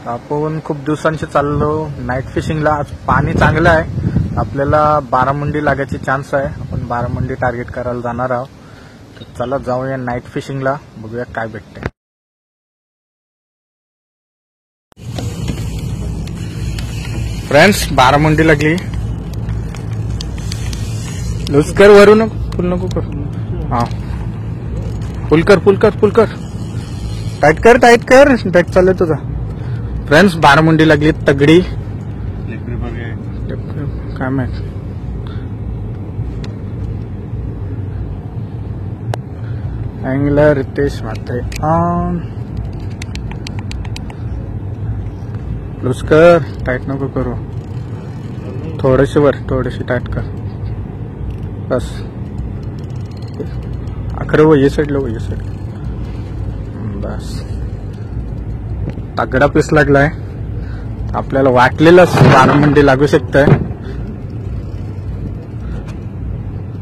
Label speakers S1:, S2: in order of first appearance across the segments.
S1: आपण खूप दिवसांशी चाललो नाईट फिशिंगला. आज पाणी चांगलं आहे, आपल्याला बारामुंडी लागायची चान्स आहे. आपण बारामुंडी टार्गेट करायला जाणार आहोत. तर चला जाऊया नाईट फिशिंगला, बघूया काय भेटते. फ्रेंड्स बारामुंडी लागली. लूज कर, वरू नको, फुल नको कर. हा फुल कर, फुल कर, फुल कर. टाईट कर, टाईट कर. टाईट चालू तुझा. फ्रेंड्स बारामुंडी लागली तगडी. काय माहित. Angler Ritesh Mhatre on. Loose कर, टाईट नको करू. थोडीशी वर, थोडीशी टाईट कर बस. अखरं वो ये साईडला, वो ये साईड बस. तगडा पीस लागलाय. आपल्याला वाटलेलंच बारामुंडी लागू शकतंय.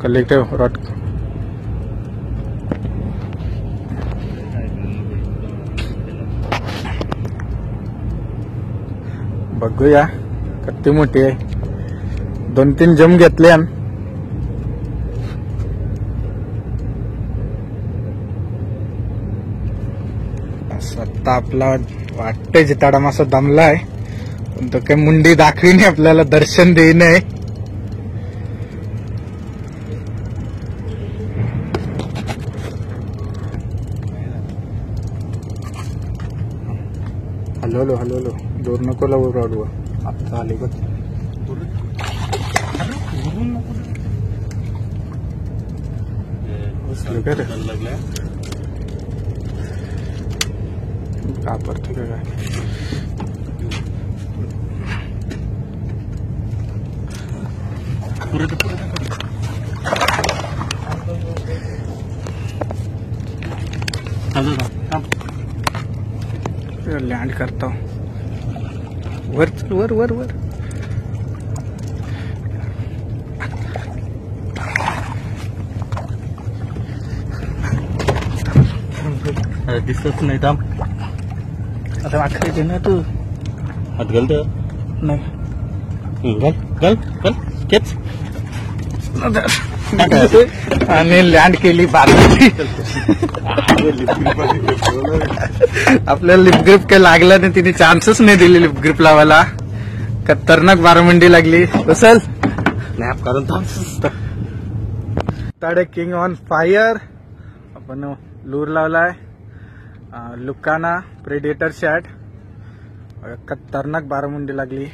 S1: कलेक्टिव्ह रॉट बघूया किती मोठी आहे. 2-3 जम घेतले. स्वतः आपला वाटतंय जिताडा मासा दमलाय, पण तो काही मुंडी दाखवीने आपल्याला दर्शन देईने. हलवलो हलवलो, दूर नको लावू रोडवर. आता आली बघ. कापर ठीक आहे काय. लँड करता हूं. वर वर वर वर. दिसत नाही. दाम आता वाकरायचे ना तू. हात घालत नाही. घाल घाल घाल केच. आणि लँड केली बारामुंडी. आपल्याला लिप ग्रिप काही लागला नाही, तिने चान्सच नाही दिली लिप ग्रिप लावायला. खतरनाक बारामुंडी लागली. बसल स्नॅप करून ताडे किंग ऑन फायर. आपण लूर लावलाय लुकाना प्रेडेटर शॅट. खतरनाक बारामुंडी लागली.